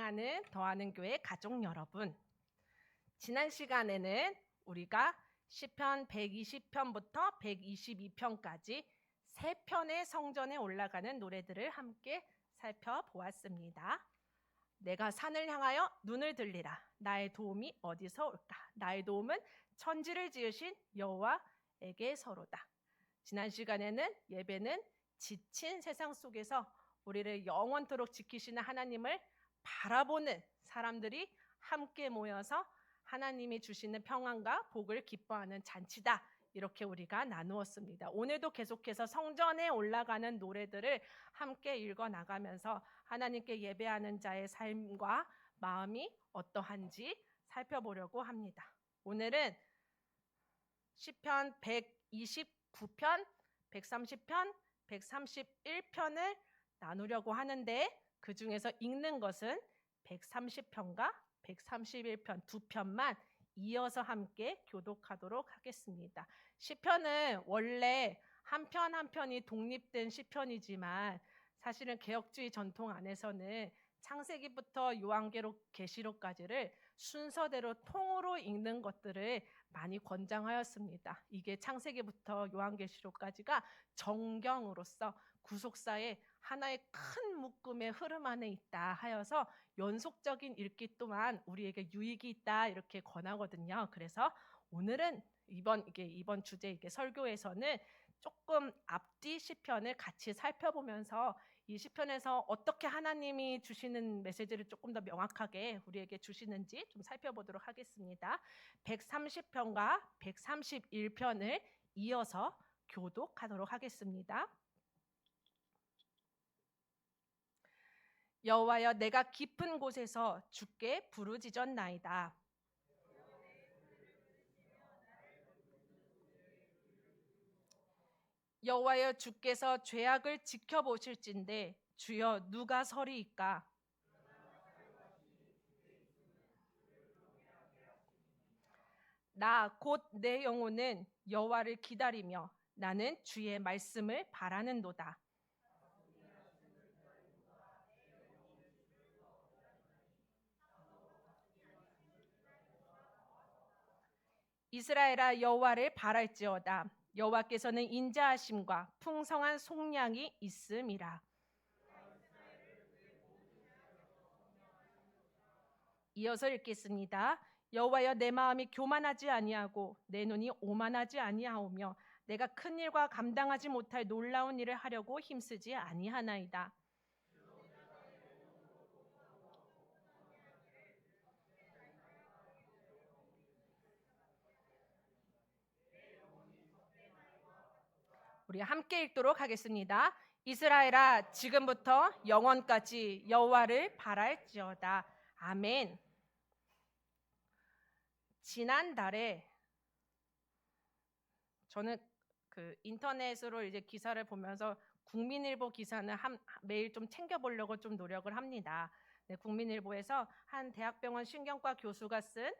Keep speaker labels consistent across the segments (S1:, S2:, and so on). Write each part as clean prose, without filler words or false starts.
S1: 사랑하는 더하는 교회 가족 여러분, 지난 시간에는 우리가 시편 120편부터 122편까지 세 편의 성전에 올라가는 노래들을 함께 살펴보았습니다. 내가 산을 향하여 눈을 들리라. 나의 도움이 어디서 올까? 나의 도움은 천지를 지으신 여호와에게서로다. 지난 시간에는 예배는 지친 세상 속에서 우리를 영원토록 지키시는 하나님을 바라보는 사람들이 함께 모여서 하나님이 주시는 평안과 복을 기뻐하는 잔치다. 이렇게 우리가 나누었습니다. 오늘도 계속해서 성전에 올라가는 노래들을 함께 읽어 나가면서 하나님께 예배하는 자의 삶과 마음이 어떠한지 살펴보려고 합니다. 오늘은 시편 129편, 130편, 131편을 나누려고 하는데 그 중에서 읽는 것은 130편과 131편 두 편만 이어서 함께 교독하도록 하겠습니다. 시편은 원래 한 편 한 편이 독립된 시편이지만 사실은 개혁주의 전통 안에서는 창세기부터 요한계록, 계시록까지를 순서대로 통으로 읽는 것들을 많이 권장하였습니다. 이게 창세기부터 요한계시록까지가 정경으로서 구속사의 하나의 큰 묶음의 흐름 안에 있다 하여서 연속적인 읽기 또한 우리에게 유익이 있다 이렇게 권하거든요. 그래서 오늘은 이번 주제 설교에서는 조금 앞뒤 시편을 같이 살펴보면서 이 시편에서 어떻게 하나님이 주시는 메시지를 조금 더 명확하게 우리에게 주시는지 좀 살펴보도록 하겠습니다. 130편과 131편을 이어서 교독하도록 하겠습니다. 여호와여, 내가 깊은 곳에서 주께 부르짖었나이다. 여호와여, 주께서 죄악을 지켜보실진데 주여 누가 서리이까? 나 곧 내 영혼은 여호와를 기다리며 나는 주의 말씀을 바라는도다. 이스라엘아, 여호와를 바랄지어다. 여호와께서는 인자하심과 풍성한 속량이 있음이라. 이어서 읽겠습니다. 여호와여, 내 마음이 교만하지 아니하고 내 눈이 오만하지 아니하오며 내가 큰 일과 감당하지 못할 놀라운 일을 하려고 힘쓰지 아니하나이다. 우리 함께 읽도록 하겠습니다. 이스라엘아, 지금부터 영원까지 여호와를 바랄지어다. 아멘. 지난달에 저는 인터넷으로 이제 기사를 보면서 국민일보 기사는 매일 좀 챙겨보려고 좀 노력을 합니다. 네, 국민일보에서 한 대학병원 신경과 교수가 쓴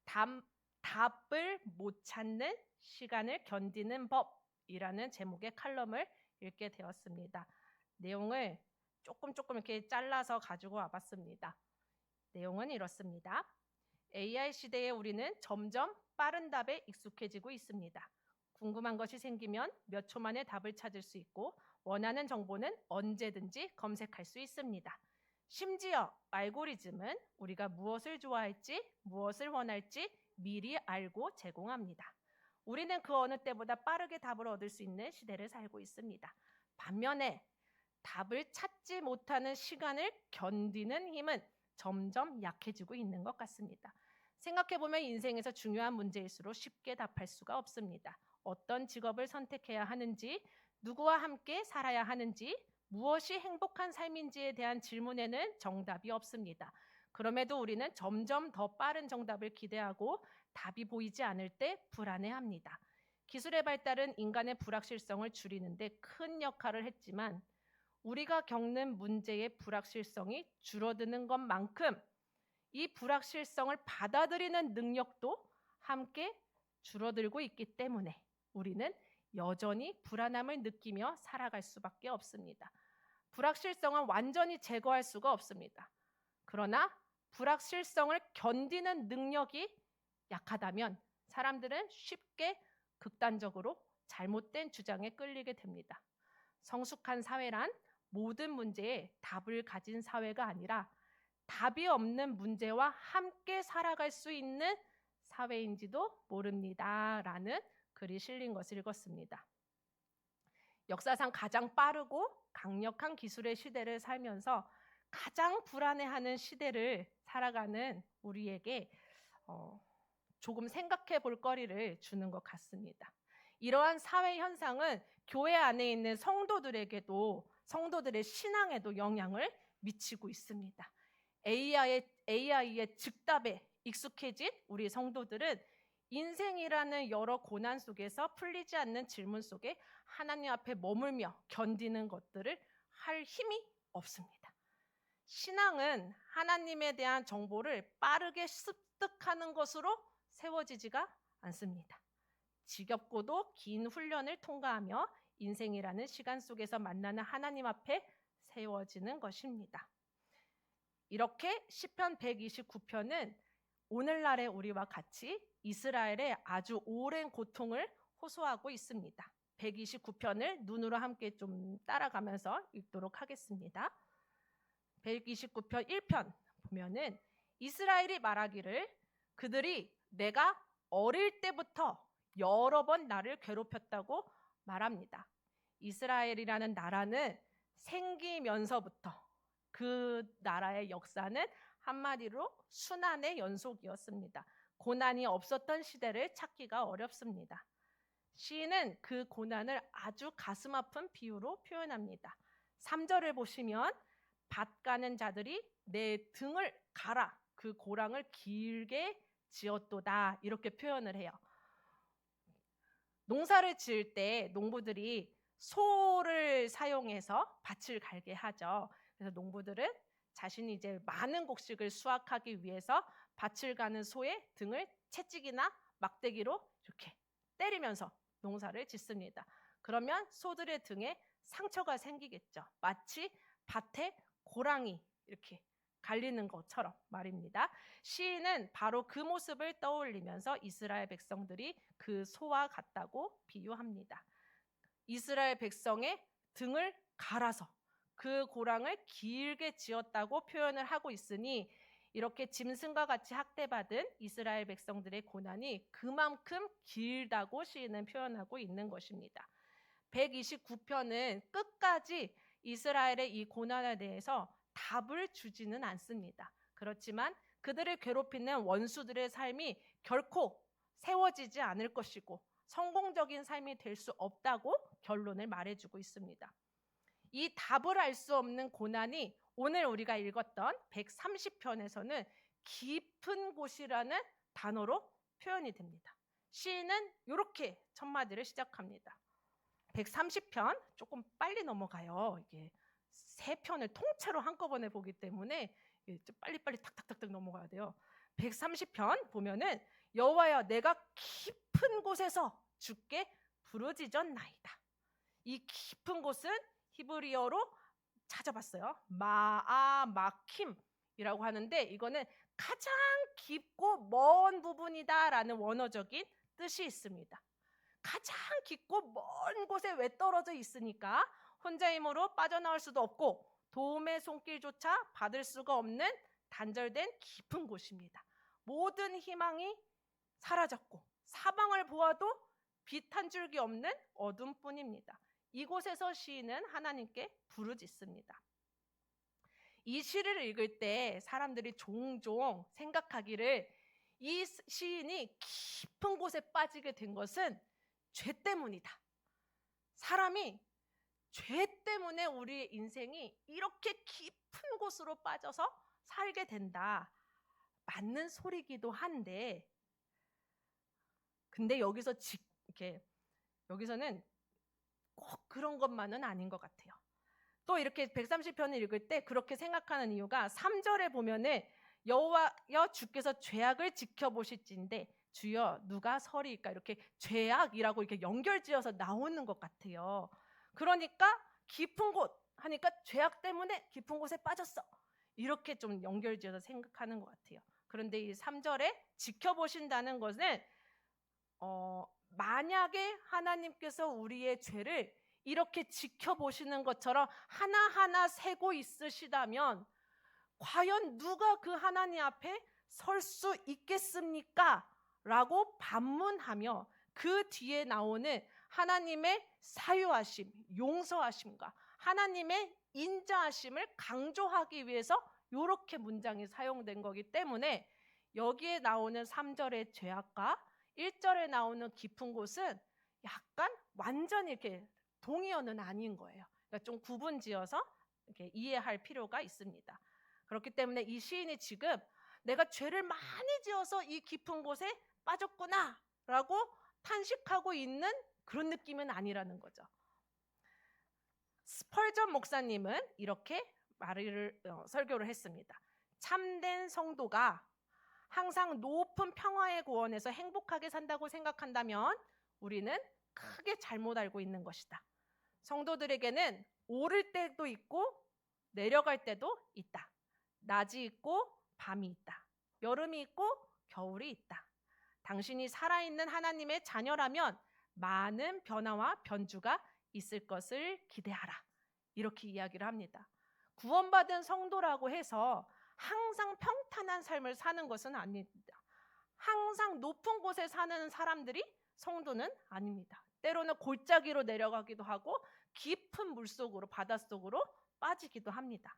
S1: 답을 못 찾는 시간을 견디는 법이라는 제목의 칼럼을 읽게 되었습니다. 내용을 조금 이렇게 잘라서 가지고 와봤습니다. 내용은 이렇습니다. AI 시대에 우리는 점점 빠른 답에 익숙해지고 있습니다. 궁금한 것이 생기면 몇 초 만에 답을 찾을 수 있고 원하는 정보는 언제든지 검색할 수 있습니다. 심지어 알고리즘은 우리가 무엇을 좋아할지, 무엇을 원할지 미리 알고 제공합니다. 우리는 그 어느 때보다 빠르게 답을 얻을 수 있는 시대를 살고 있습니다. 반면에 답을 찾지 못하는 시간을 견디는 힘은 점점 약해지고 있는 것 같습니다. 생각해보면 인생에서 중요한 문제일수록 쉽게 답할 수가 없습니다. 어떤 직업을 선택해야 하는지, 누구와 함께 살아야 하는지, 무엇이 행복한 삶인지에 대한 질문에는 정답이 없습니다. 그럼에도 우리는 점점 더 빠른 정답을 기대하고 답이 보이지 않을 때 불안해합니다. 기술의 발달은 인간의 불확실성을 줄이는데 큰 역할을 했지만 우리가 겪는 문제의 불확실성이 줄어드는 것만큼 이 불확실성을 받아들이는 능력도 함께 줄어들고 있기 때문에 우리는 여전히 불안함을 느끼며 살아갈 수밖에 없습니다. 불확실성은 완전히 제거할 수가 없습니다. 그러나 불확실성을 견디는 능력이 약하다면 사람들은 쉽게 극단적으로 잘못된 주장에 끌리게 됩니다. 성숙한 사회란 모든 문제에 답을 가진 사회가 아니라 답이 없는 문제와 함께 살아갈 수 있는 사회인지도 모릅니다. 라는 글이 실린 것을 읽었습니다. 역사상 가장 빠르고 강력한 기술의 시대를 살면서 가장 불안해하는 시대를 살아가는 우리에게 조금 생각해 볼 거리를 주는 것 같습니다. 이러한 사회 현상은 교회 안에 있는 성도들에게도, 성도들의 신앙에도 영향을 미치고 있습니다. AI의 즉답에 익숙해진 우리 성도들은 인생이라는 여러 고난 속에서 풀리지 않는 질문 속에 하나님 앞에 머물며 견디는 것들을 할 힘이 없습니다. 신앙은 하나님에 대한 정보를 빠르게 습득하는 것으로 세워지지가 않습니다. 지겹고도 긴 훈련을 통과하며 인생이라는 시간 속에서 만나는 하나님 앞에 세워지는 것입니다. 이렇게 시편 129편은 오늘날의 우리와 같이 이스라엘의 아주 오랜 고통을 호소하고 있습니다. 129편을 눈으로 함께 좀 따라가면서 읽도록 하겠습니다. 129편 1편 보면은 이스라엘이 말하기를 그들이 내가 어릴 때부터 여러 번 나를 괴롭혔다고 말합니다. 이스라엘이라는 나라는 생기면서부터 그 나라의 역사는 한마디로 순환의 연속이었습니다. 고난이 없었던 시대를 찾기가 어렵습니다. 시인은 그 고난을 아주 가슴 아픈 비유로 표현합니다. 3절을 보시면 밭 가는 자들이 내 등을 갈아 그 고랑을 길게 지었도다 이렇게 표현을 해요. 농사를 지을 때 농부들이 소를 사용해서 밭을 갈게 하죠. 그래서 농부들은 자신이 이제 많은 곡식을 수확하기 위해서 밭을 가는 소의 등을 채찍이나 막대기로 이렇게 때리면서 농사를 짓습니다. 그러면 소들의 등에 상처가 생기겠죠. 마치 밭에 고랑이 이렇게 갈리는 것처럼 말입니다. 시인은 바로 그 모습을 떠올리면서 이스라엘 백성들이 그 소와 같다고 비유합니다. 이스라엘 백성의 등을 갈아서 그 고랑을 길게 지었다고 표현을 하고 있으니 이렇게 짐승과 같이 학대받은 이스라엘 백성들의 고난이 그만큼 길다고 시인은 표현하고 있는 것입니다. 129편은 끝까지 이스라엘의 이 고난에 대해서 답을 주지는 않습니다. 그렇지만 그들을 괴롭히는 원수들의 삶이 결코 세워지지 않을 것이고 성공적인 삶이 될 수 없다고 결론을 말해주고 있습니다. 이 답을 알 수 없는 고난이 오늘 우리가 읽었던 130편에서는 깊은 곳이라는 단어로 표현이 됩니다. 시인은 이렇게 첫 마디를 시작합니다. 130편 조금 빨리 넘어가요. 이게 세 편을 통째로 한꺼번에 보기 때문에 빨리빨리 탁탁탁탁 넘어가야 돼요. 130편 보면은 여호와여 내가 깊은 곳에서 주께 부르짖었나이다. 이 깊은 곳은 히브리어로 찾아봤어요. 마아마킴이라고 하는데 이거는 가장 깊고 먼 부분이다라는 원어적인 뜻이 있습니다. 가장 깊고 먼 곳에 왜 떨어져 있으니까 혼자 힘으로 빠져나올 수도 없고 도움의 손길조차 받을 수가 없는 단절된 깊은 곳입니다. 모든 희망이 사라졌고 사방을 보아도 빛 한 줄기 없는 어둠뿐입니다. 이곳에서 시인은 하나님께 부르짖습니다. 이 시를 읽을 때 사람들이 종종 생각하기를 이 시인이 깊은 곳에 빠지게 된 것은 죄 때문이다. 사람이 죄 때문에 우리의 인생이 이렇게 깊은 곳으로 빠져서 살게 된다. 맞는 소리기도 한데 근데 여기서는 꼭 그런 것만은 아닌 것 같아요. 또 이렇게 130편을 읽을 때 그렇게 생각하는 이유가 3절에 보면은 여호와여 주께서 죄악을 지켜보실진데 주여 누가 서리일까 이렇게 죄악이라고 이렇게 연결지어서 나오는 것 같아요. 그러니까 깊은 곳 하니까 죄악 때문에 깊은 곳에 빠졌어. 이렇게 좀 연결지어서 생각하는 것 같아요. 그런데 이 3절에 지켜보신다는 것은 만약에 하나님께서 우리의 죄를 이렇게 지켜보시는 것처럼 하나하나 세고 있으시다면 과연 누가 그 하나님 앞에 설 수 있겠습니까? 라고 반문하며 그 뒤에 나오는 하나님의 사유하심, 용서하심과 하나님의 인자하심을 강조하기 위해서 이렇게 문장이 사용된 거기 때문에 여기에 나오는 3절의 죄악과 1절에 나오는 깊은 곳은 약간 완전히 이렇게 동의어는 아닌 거예요. 그러니까 좀 구분지어서 이렇게 이해할 필요가 있습니다. 그렇기 때문에 이 시인이 지금 내가 죄를 많이 지어서 이 깊은 곳에 빠졌구나 라고 탄식하고 있는 그런 느낌은 아니라는 거죠. 스펄전 목사님은 이렇게 설교를 했습니다. 참된 성도가 항상 높은 평화의 고원에서 행복하게 산다고 생각한다면 우리는 크게 잘못 알고 있는 것이다. 성도들에게는 오를 때도 있고 내려갈 때도 있다. 낮이 있고 밤이 있다. 여름이 있고 겨울이 있다. 당신이 살아있는 하나님의 자녀라면 많은 변화와 변주가 있을 것을 기대하라. 이렇게 이야기를 합니다. 구원받은 성도라고 해서 항상 평탄한 삶을 사는 것은 아닙니다. 항상 높은 곳에 사는 사람들이 성도는 아닙니다. 때로는 골짜기로 내려가기도 하고 깊은 물속으로 바닷속으로 빠지기도 합니다.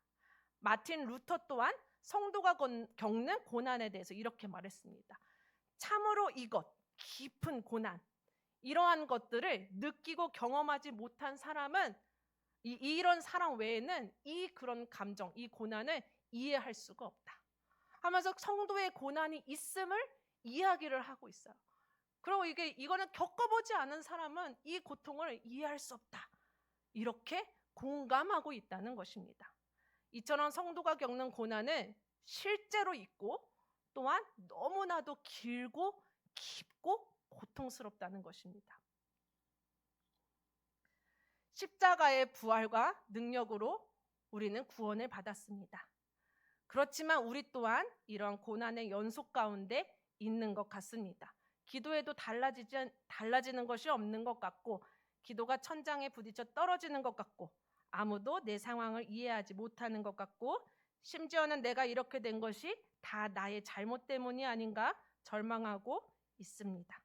S1: 마틴 루터 또한 성도가 겪는 고난에 대해서 이렇게 말했습니다. 참으로 이것, 깊은 고난, 이러한 것들을 느끼고 경험하지 못한 사람은 이런 사람 외에는 그런 감정, 이 고난을 이해할 수가 없다 하면서 성도의 고난이 있음을 이야기를 하고 있어요. 그리고 이거는 겪어보지 않은 사람은 이 고통을 이해할 수 없다. 이렇게 공감하고 있다는 것입니다. 이처럼 성도가 겪는 고난은 실제로 있고 또한 너무나도 길고 깊고 고통스럽다는 것입니다. 십자가의 부활과 능력으로 우리는 구원을 받았습니다. 그렇지만 우리 또한 이런 고난의 연속 가운데 있는 것 같습니다. 기도해도 달라지는 것이 없는 것 같고 기도가 천장에 부딪혀 떨어지는 것 같고 아무도 내 상황을 이해하지 못하는 것 같고 심지어는 내가 이렇게 된 것이 다 나의 잘못 때문이 아닌가 절망하고 있습니다.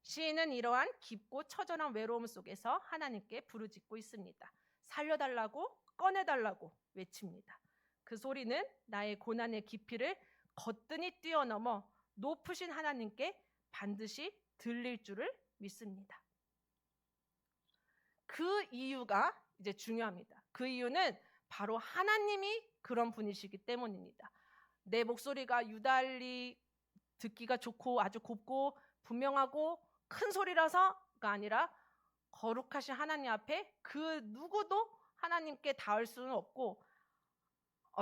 S1: 시인은 이러한 깊고 처절한 외로움 속에서 하나님께 부르짖고 있습니다. 살려달라고 꺼내달라고 외칩니다. 그 소리는 나의 고난의 깊이를 거뜬히 뛰어넘어 높으신 하나님께 반드시 들릴 줄을 믿습니다. 그 이유가 이제 중요합니다. 그 이유는 바로 하나님이 그런 분이시기 때문입니다. 내 목소리가 유달리 듣기가 좋고 아주 곱고 분명하고 큰 소리라서가 아니라 거룩하신 하나님 앞에 그 누구도 하나님께 닿을 수는 없고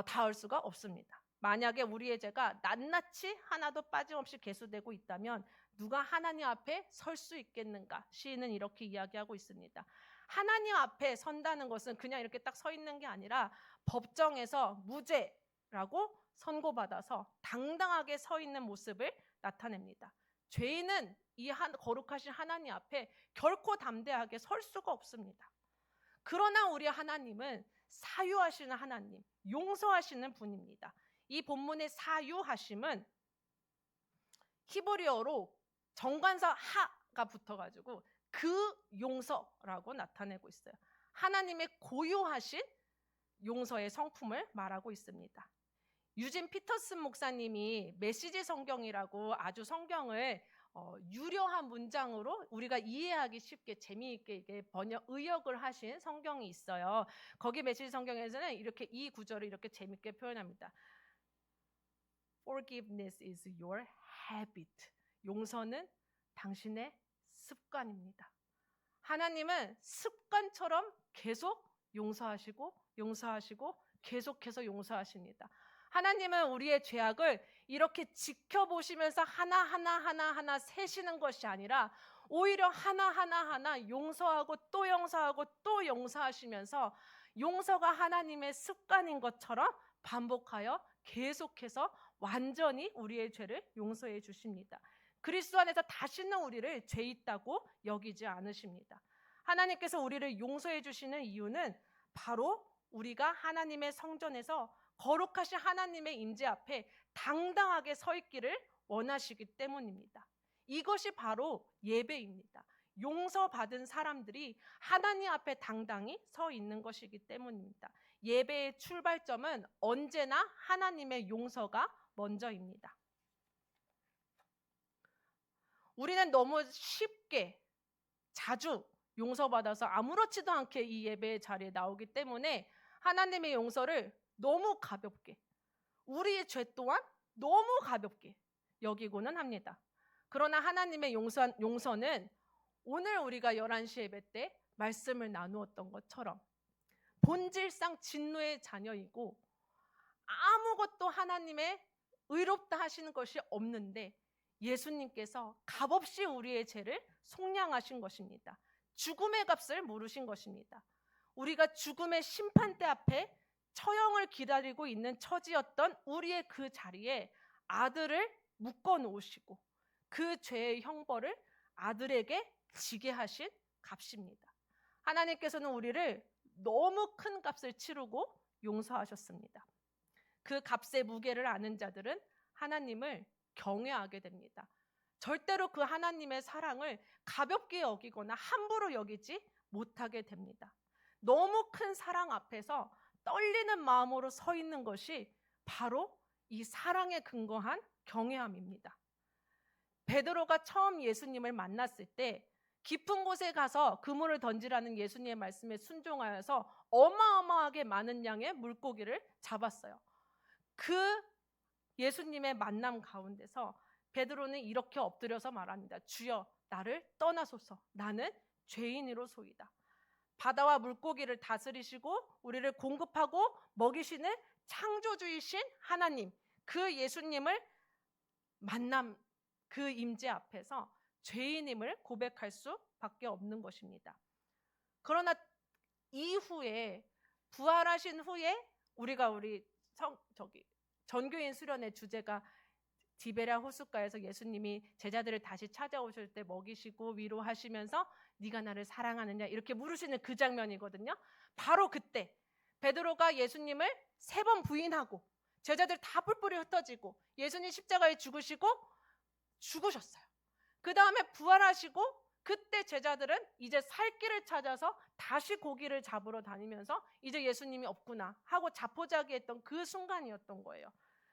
S1: 닿을 수가 없습니다. 만약에 우리의 죄가 낱낱이 하나도 빠짐없이 계수되고 있다면 누가 하나님 앞에 설 수 있겠는가? 시인은 이렇게 이야기하고 있습니다. 하나님 앞에 선다는 것은 그냥 이렇게 딱 서 있는 게 아니라 법정에서 무죄라고 선고받아서 당당하게 서 있는 모습을 나타냅니다. 죄인은 이 거룩하신 하나님 앞에 결코 담대하게 설 수가 없습니다. 그러나 우리 하나님은 사유하시는 하나님, 용서하시는 분입니다. 이 본문의 사유하심은 히브리어로 정관사 하가 붙어가지고 그 용서라고 나타내고 있어요. 하나님의 고유하신 용서의 성품을 말하고 있습니다. 유진 피터슨 목사님이 메시지 성경이라고 아주 성경을 유려한 문장으로 우리가 이해하기 쉽게 재미있게 의역을 하신 성경이 있어요. 거기 메시지 성경에서는 이렇게 이 구절을 이렇게 재미있게 표현합니다. Forgiveness is your habit. 용서는 당신의 습관입니다. 하나님은 습관처럼 계속 용서하시고 계속해서 용서하십니다. 하나님은 우리의 죄악을 이렇게 지켜보시면서 하나하나 세시는 것이 아니라 오히려 하나하나 용서하고 또 용서하시면서 용서가 하나님의 습관인 것처럼 반복하여 계속해서 완전히 우리의 죄를 용서해 주십니다. 그리스도 안에서 다시는 우리를 죄 있다고 여기지 않으십니다. 하나님께서 우리를 용서해 주시는 이유는 바로 우리가 하나님의 성전에서 거룩하신 하나님의 임재 앞에 당당하게 서 있기를 원하시기 때문입니다. 이것이 바로 예배입니다. 용서받은 사람들이 하나님 앞에 당당히 서 있는 것이기 때문입니다. 예배의 출발점은 언제나 하나님의 용서가 먼저입니다. 우리는 너무 쉽게 자주 용서받아서 아무렇지도 않게 이 예배의 자리에 나오기 때문에 하나님의 용서를 너무 가볍게, 우리의 죄 또한 너무 가볍게 여기고는 합니다. 그러나 하나님의 용서는 오늘 우리가 11시 예배 때 말씀을 나누었던 것처럼 본질상 진노의 자녀이고 아무것도 하나님의 의롭다 하시는 것이 없는데 예수님께서 값없이 우리의 죄를 속량하신 것입니다. 죽음의 값을 물으신 것입니다. 우리가 죽음의 심판대 앞에 처형을 기다리고 있는 처지였던 우리의 그 자리에 아들을 묶어 놓으시고 그 죄의 형벌을 아들에게 지게 하신 값입니다. 하나님께서는 우리를 너무 큰 값을 치르고 용서하셨습니다. 그 값의 무게를 아는 자들은 하나님을 경외하게 됩니다. 절대로 그 하나님의 사랑을 가볍게 여기거나 함부로 여기지 못하게 됩니다. 너무 큰 사랑 앞에서 떨리는 마음으로 서 있는 것이 바로 이 사랑에 근거한 경외함입니다. 베드로가 처음 예수님을 만났을 때 깊은 곳에 가서 그물을 던지라는 예수님의 말씀에 순종하여서 어마어마하게 많은 양의 물고기를 잡았어요. 그 예수님의 만남 가운데서 베드로는 이렇게 엎드려서 말합니다. 주여, 나를 떠나소서. 나는 죄인이로소이다. 바다와 물고기를 다스리시고 우리를 공급하고 먹이시는 창조주이신 하나님, 그 예수님을 만남, 그 임재 앞에서 죄인임을 고백할 수밖에 없는 것입니다. 그러나 이후에 부활하신 후에 우리가 전교인 수련의 주제가 디베랴 호숫가에서 예수님이 제자들을 다시 찾아오실 때 먹이시고 위로하시면서 네가 나를 사랑하느냐 이렇게 물으시는 그 장면이거든요. 바로 그때 베드로가 예수님을 3번 부인하고 제자들 다 뿔뿔이 흩어지고 예수님 십자가에 죽으시고 죽으셨어요. 그 다음에 부활하시고 그때 제자들은 이제 살 길을 찾아서 다시 고기를 잡으러 다니면서 이제 예수님이 없구나 하고 자포자기했던 그 순간이었던 거예요.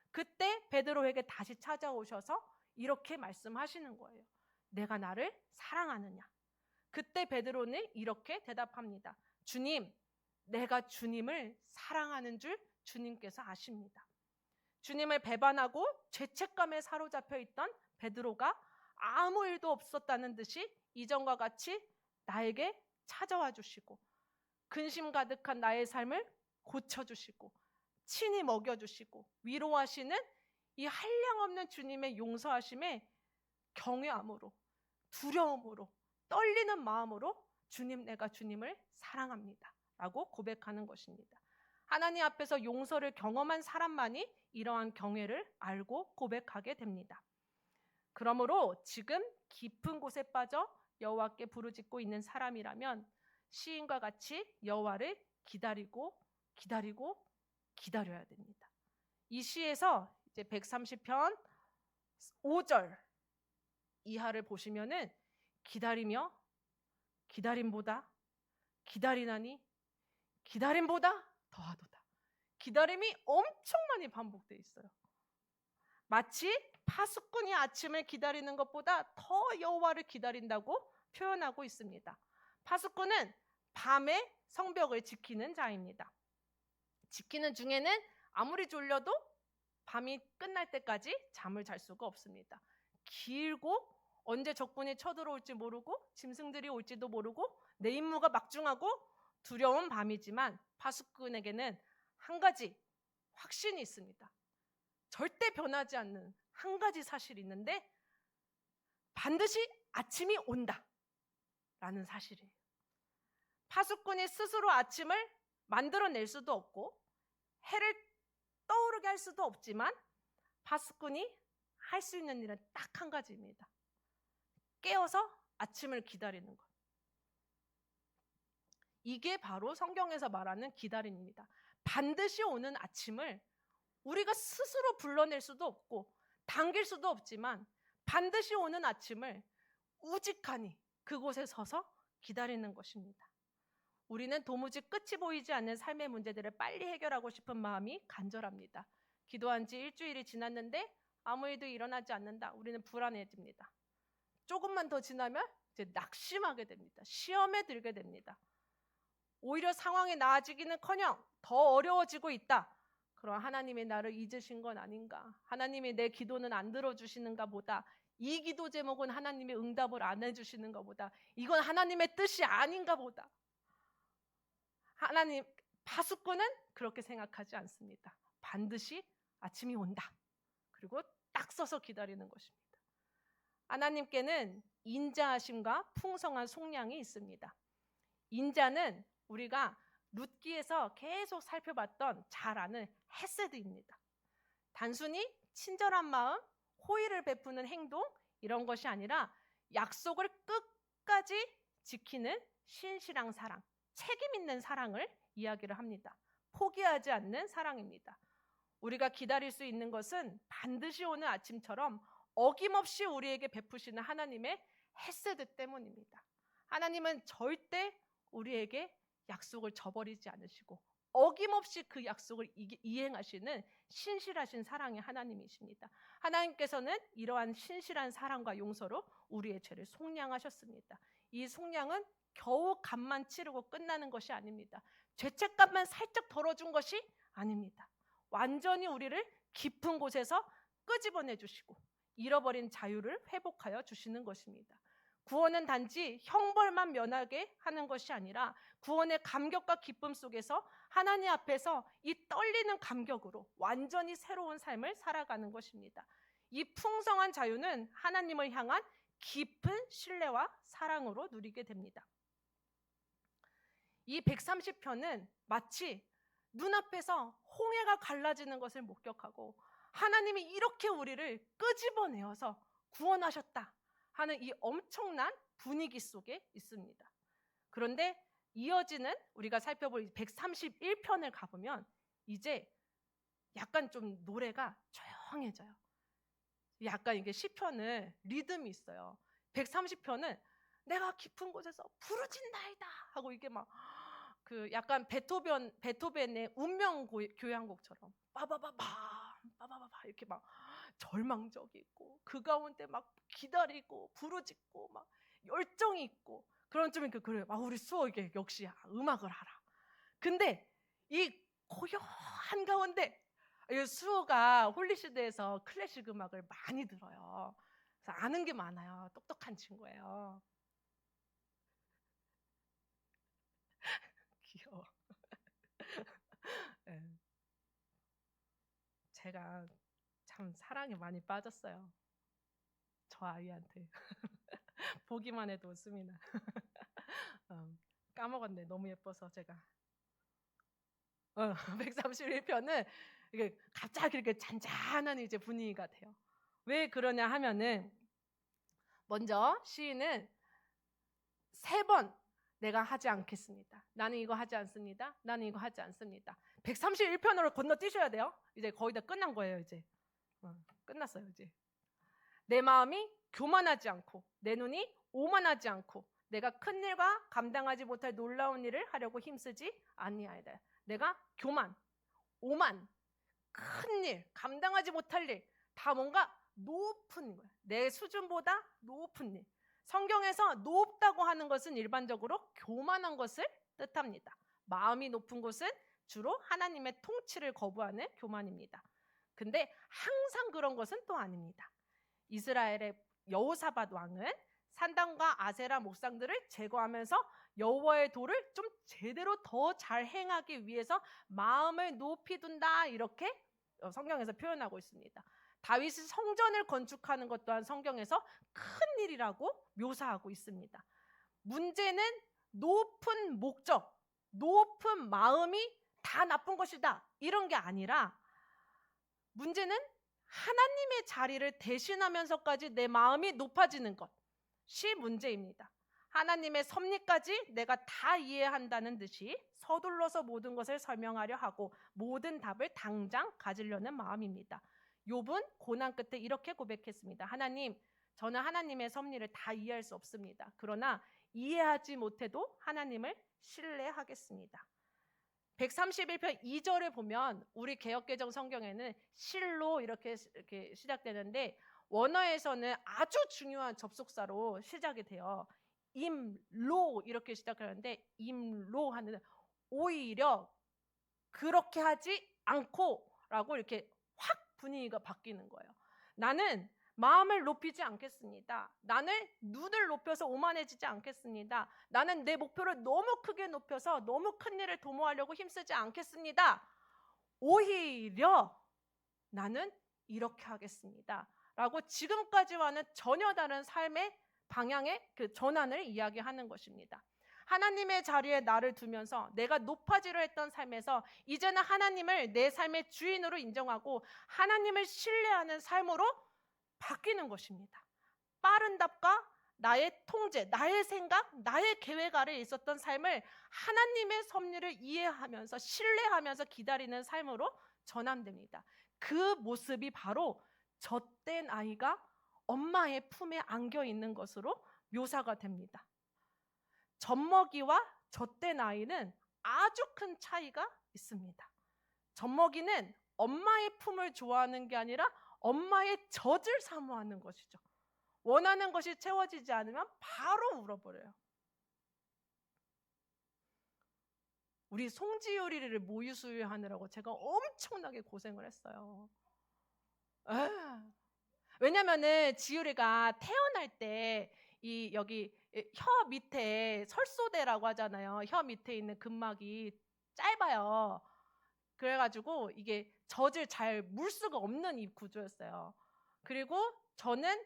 S1: 그때 베드로에게 다시 찾아오셔서 이렇게 말씀하시는 거예요. 내가 나를 사랑하느냐? 그때 베드로는 이렇게 대답합니다. 주님, 내가 주님을 사랑하는 줄 주님께서 아십니다. 주님을 배반하고 죄책감에 사로잡혀 있던 베드로가 아무 일도 없었다는 듯이 이전과 같이 나에게 찾아와 주시고 근심 가득한 나의 삶을 고쳐주시고 친히 먹여주시고 위로하시는 이 한량없는 주님의 용서하심에 경외함으로 두려움으로 떨리는 마음으로 주님, 내가 주님을 사랑합니다 라고 고백하는 것입니다. 하나님 앞에서 용서를 경험한 사람만이 이러한 경외를 알고 고백하게 됩니다. 그러므로 지금 깊은 곳에 빠져 여호와께 부르짖고 있는 사람이라면 시인과 같이 여호와를 기다리고 기다려야 됩니다. 이 시에서 이제 130편 5절 이하를 보시면은 기다리며 기다림보다 기다리나니 기다림보다 더하도다. 기다림이 엄청 많이 반복되어 있어요. 마치 파수꾼이 아침을 기다리는 것보다 더 여호와를 기다린다고 표현하고 있습니다. 파수꾼은 밤에 성벽을 지키는 자입니다. 지키는 중에는 아무리 졸려도 밤이 끝날 때까지 잠을 잘 수가 없습니다. 길고 언제 적군이 쳐들어올지 모르고 짐승들이 올지도 모르고 내 임무가 막중하고 두려운 밤이지만 파수꾼에게는 한 가지 확신이 있습니다. 절대 변하지 않는 한 가지 사실이 있는데 반드시 아침이 온다 라는 사실이에요. 파수꾼이 스스로 아침을 만들어낼 수도 없고 해를 일어날 수도 없지만 파수꾼이 할 수 있는 일은 딱 한 가지입니다. 깨어서 아침을 기다리는 것. 이게 바로 성경에서 말하는 기다림입니다. 반드시 오는 아침을 우리가 스스로 불러낼 수도 없고 당길 수도 없지만 반드시 오는 아침을 우직하니 그곳에 서서 기다리는 것입니다. 우리는 도무지 끝이 보이지 않는 삶의 문제들을 빨리 해결하고 싶은 마음이 간절합니다. 기도한 지 일주일이 지났는데 아무 일도 일어나지 않는다. 우리는 불안해집니다. 조금만 더 지나면 이제 낙심하게 됩니다. 시험에 들게 됩니다. 오히려 상황이 나아지기는커녕 더 어려워지고 있다. 그럼 하나님이 나를 잊으신 건 아닌가? 하나님이 내 기도는 안 들어주시는가 보다. 이 기도 제목은 하나님이 응답을 안 해주시는가 보다. 이건 하나님의 뜻이 아닌가 보다. 하나님, 파수꾼은 그렇게 생각하지 않습니다. 반드시 아침이 온다. 그리고 딱 서서 기다리는 것입니다. 하나님께는 인자하심과 풍성한 속량이 있습니다. 인자는 우리가 룻기에서 계속 살펴봤던 잘 아는 헤세드입니다. 단순히 친절한 마음, 호의를 베푸는 행동 이런 것이 아니라 약속을 끝까지 지키는 신실한 사랑, 책임 있는 사랑을 이야기를 합니다. 포기하지 않는 사랑입니다. 우리가 기다릴 수 있는 것은 반드시 오는 아침처럼 어김없이 우리에게 베푸시는 하나님의 헤세드 때문입니다. 하나님은 절대 우리에게 약속을 저버리지 않으시고 어김없이 그 약속을 이행하시는 신실하신 사랑의 하나님이십니다. 하나님께서는 이러한 신실한 사랑과 용서로 우리의 죄를 속량하셨습니다. 이 속량은 겨우 값만 치르고 끝나는 것이 아닙니다. 죄책감만 살짝 덜어준 것이 아닙니다. 완전히 우리를 깊은 곳에서 끄집어내 주시고 잃어버린 자유를 회복하여 주시는 것입니다. 구원은 단지 형벌만 면하게 하는 것이 아니라 구원의 감격과 기쁨 속에서 하나님 앞에서 이 떨리는 감격으로 완전히 새로운 삶을 살아가는 것입니다. 이 풍성한 자유는 하나님을 향한 깊은 신뢰와 사랑으로 누리게 됩니다. 이 130편은 마치 눈앞에서 홍해가 갈라지는 것을 목격하고 하나님이 이렇게 우리를 끄집어내어서 구원하셨다 하는 이 엄청난 분위기 속에 있습니다. 그런데 이어지는 우리가 살펴볼 131편을 가보면 이제 약간 좀 노래가 조용해져요. 약간 이게 시편은 리듬이 있어요. 130편은 내가 깊은 곳에서 부르짖나이다 하고 이게 막 그 약간 베토벤의 운명 교향곡처럼 빠바바바 이렇게 막 절망적이고 그 가운데 막 기다리고 부르짖고 막 열정이 있고 그런 좀 이렇게 그래요. 우리 수호 이게 역시 음악을 알아. 근데 이 고요한 가운데 수호가 홀리시대에서 클래식 음악을 많이 들어요. 그래서 아는 게 많아요. 똑똑한 친구예요. 귀여워. 네. 제가 참 사랑에 많이 빠졌어요. 저 아이한테. 보기만 해도 웃음이 나. 까먹었네. 너무 예뻐서 제가. 131편은 이게 갑자기 이렇게 잔잔한 이제 분위기가 돼요. 왜 그러냐 하면은 먼저 시인은 3번 내가 하지 않겠습니다. 나는 이거 하지 않습니다. 나는 이거 하지 않습니다. 131편으로 건너뛰셔야 돼요. 이제 거의 다 끝난 거예요. 이제 끝났어요. 이제 내 마음이 교만하지 않고 내 눈이 오만하지 않고 내가 큰 일과 감당하지 못할 놀라운 일을 하려고 힘쓰지 아니하이다. 내가 교만, 오만, 큰 일, 감당하지 못할 일 다 뭔가 높은 거예요. 내 수준보다 높은 일. 성경에서 높다고 하는 것은 일반적으로 교만한 것을 뜻합니다. 마음이 높은 것은 주로 하나님의 통치를 거부하는 교만입니다. 근데 항상 그런 것은 또 아닙니다. 이스라엘의 여호사밧 왕은 산당과 아세라 목상들을 제거하면서 여호와의 도를 좀 제대로 더 잘 행하기 위해서 마음을 높이 둔다 이렇게 성경에서 표현하고 있습니다. 다윗이 성전을 건축하는 것 또한 성경에서 큰 일이라고 묘사하고 있습니다. 문제는 높은 목적, 높은 마음이 다 나쁜 것이다 이런 게 아니라 문제는 하나님의 자리를 대신하면서까지 내 마음이 높아지는 것이 문제입니다. 하나님의 섭리까지 내가 다 이해한다는 듯이 서둘러서 모든 것을 설명하려 하고 모든 답을 당장 가지려는 마음입니다. 욥은 고난 끝에 이렇게 고백했습니다. 하나님, 저는 하나님의 섭리를 다 이해할 수 없습니다. 그러나 이해하지 못해도 하나님을 신뢰하겠습니다. 131편 2절을 보면 우리 개역개정 성경에는 실로 이렇게 시작되는데 원어에서는 아주 중요한 접속사로 시작이 돼요. 임로 이렇게 시작하는데 임로 하는 오히려 그렇게 하지 않고 라고 이렇게 확 분위기가 바뀌는 거예요. 나는 마음을 높이지 않겠습니다. 나는 눈을 높여서 오만해지지 않겠습니다. 나는 내 목표를 너무 크게 높여서 너무 큰 일을 도모하려고 힘쓰지 않겠습니다. 오히려 나는 이렇게 하겠습니다. 라고 지금까지와는 전혀 다른 삶의 방향의 그 전환을 이야기하는 것입니다. 하나님의 자리에 나를 두면서 내가 높아지려 했던 삶에서 이제는 하나님을 내 삶의 주인으로 인정하고 하나님을 신뢰하는 삶으로 바뀌는 것입니다. 빠른 답과 나의 통제, 나의 생각, 나의 계획 아래에 있었던 삶을 하나님의 섭리를 이해하면서 신뢰하면서 기다리는 삶으로 전환됩니다. 그 모습이 바로 젖된 아이가 엄마의 품에 안겨 있는 것으로 묘사가 됩니다. 젖먹이와 젖된 아이는 아주 큰 차이가 있습니다. 젖먹이는 엄마의 품을 좋아하는 게 아니라 엄마의 젖을 사모하는 것이죠. 원하는 것이 채워지지 않으면 바로 울어버려요. 우리 송지효리를 모유수유하느라고 제가 엄청나게 고생을 했어요. 왜냐면은 지효리가 태어날 때 이 여기 혀 밑에 설소대라고 하잖아요. 혀 밑에 있는 근막이 짧아요. 그래가지고 이게 젖을 잘 물 수가 없는 이 구조였어요. 그리고 저는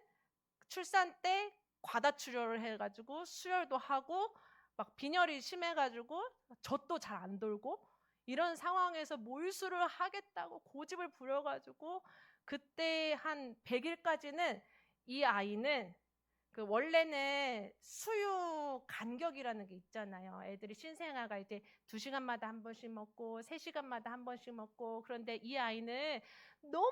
S1: 출산 때 과다출혈을 해가지고 수혈도 하고 막 빈혈이 심해가지고 젖도 잘 안 돌고 이런 상황에서 모유수를 하겠다고 고집을 부려가지고 그때 한 100일까지는 이 아이는 그 원래는 수유 간격이라는 게 있잖아요. 애들이 신생아가 이제 2시간마다 한 번씩 먹고 3시간마다 한 번씩 먹고 그런데 이 아이는 너무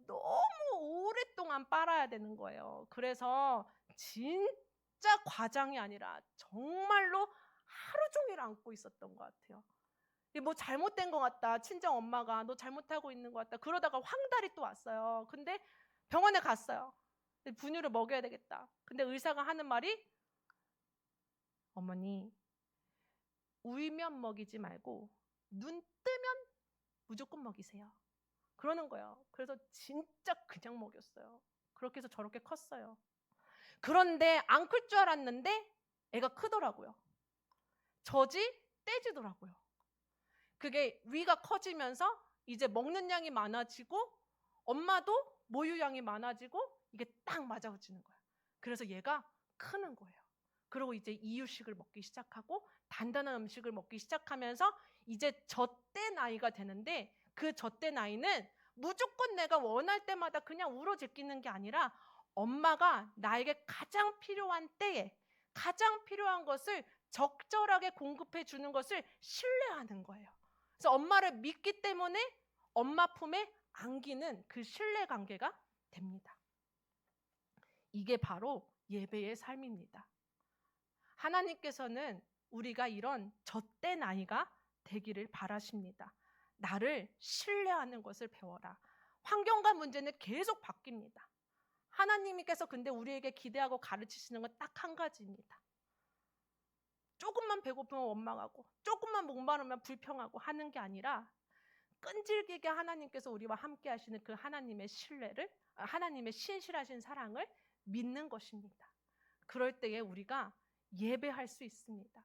S1: 너무 오랫동안 빨아야 되는 거예요. 그래서 진짜 과장이 아니라 정말로 하루 종일 안고 있었던 것 같아요. 뭐 잘못된 것 같다. 친정 엄마가 너 잘못하고 있는 것 같다. 그러다가 황달이 또 왔어요. 근데 병원에 갔어요. 분유를 먹여야 되겠다. 근데 의사가 하는 말이 어머니 울면 먹이지 말고 눈 뜨면 무조건 먹이세요. 그러는 거예요. 그래서 진짜 그냥 먹였어요. 그렇게 해서 저렇게 컸어요. 그런데 안 클 줄 알았는데 애가 크더라고요. 젖이 떼지더라고요. 그게 위가 커지면서 이제 먹는 양이 많아지고 엄마도 모유양이 많아지고 이게 딱 맞아지는 거예요. 그래서 얘가 크는 거예요. 그리고 이제 이유식을 먹기 시작하고 단단한 음식을 먹기 시작하면서 이제 젖된 아이가 되는데 그 젖된 아이는 무조건 내가 원할 때마다 그냥 울어 제끼는 게 아니라 엄마가 나에게 가장 필요한 때에 가장 필요한 것을 적절하게 공급해 주는 것을 신뢰하는 거예요. 그래서 엄마를 믿기 때문에 엄마 품에 안기는 그 신뢰 관계가 됩니다. 이게 바로 예배의 삶입니다. 하나님께서는 우리가 이런 젖된 아이가 되기를 바라십니다. 나를 신뢰하는 것을 배워라. 환경과 문제는 계속 바뀝니다. 하나님께서 근데 우리에게 기대하고 가르치시는 건 딱 한 가지입니다. 조금만 배고프면 원망하고 조금만 목마르면 불평하고 하는 게 아니라 끈질기게 하나님께서 우리와 함께 하시는 그 하나님의 신뢰를 하나님의 신실하신 사랑을 믿는 것입니다. 그럴 때에 우리가 예배할 수 있습니다.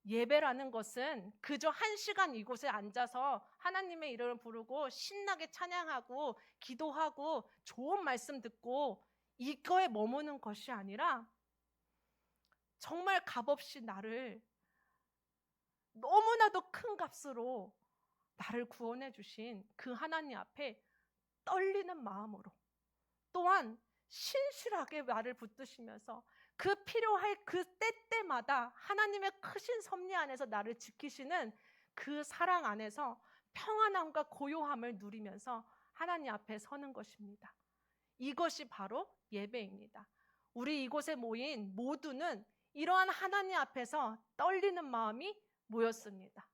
S1: 예배라는 것은 그저 1시간 이곳에 앉아서 하나님의 이름을 부르고 신나게 찬양하고 기도하고 좋은 말씀 듣고 이거에 머무는 것이 아니라 정말 값없이 나를 너무나도 큰 값으로 나를 구원해 주신 그 하나님 앞에 떨리는 마음으로, 또한 신실하게 나를 붙드시면서 그 필요할 그 때때마다 하나님의 크신 섭리 안에서 나를 지키시는 그 사랑 안에서 평안함과 고요함을 누리면서 하나님 앞에 서는 것입니다. 이것이 바로 예배입니다. 우리 이곳에 모인 모두는 이러한 하나님 앞에서 떨리는 마음이 모였습니다.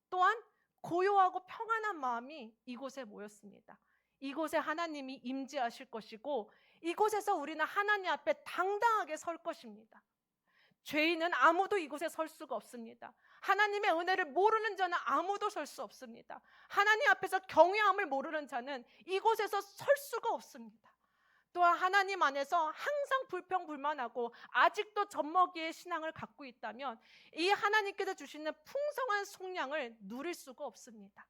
S1: 또한 고요하고 평안한 마음이 이곳에 모였습니다. 이곳에 하나님이 임재하실 것이고 이곳에서 우리는 하나님 앞에 당당하게 설 것입니다. 죄인은 아무도 이곳에 설 수가 없습니다. 하나님의 은혜를 모르는 자는 아무도 설 수 없습니다. 하나님 앞에서 경외함을 모르는 자는 이곳에서 설 수가 없습니다. 또한 하나님 안에서 항상 불평불만하고 아직도 젖먹이의 신앙을 갖고 있다면 이 하나님께서 주시는 풍성한 속량을 누릴 수가 없습니다.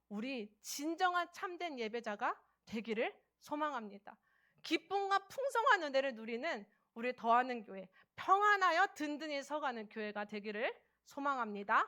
S1: 우리 진정한 참된 예배자가 되기를 소망합니다. 기쁨과 풍성한 은혜를 누리는 우리 더하는 교회, 평안하여 든든히 서가는 교회가 되기를 소망합니다.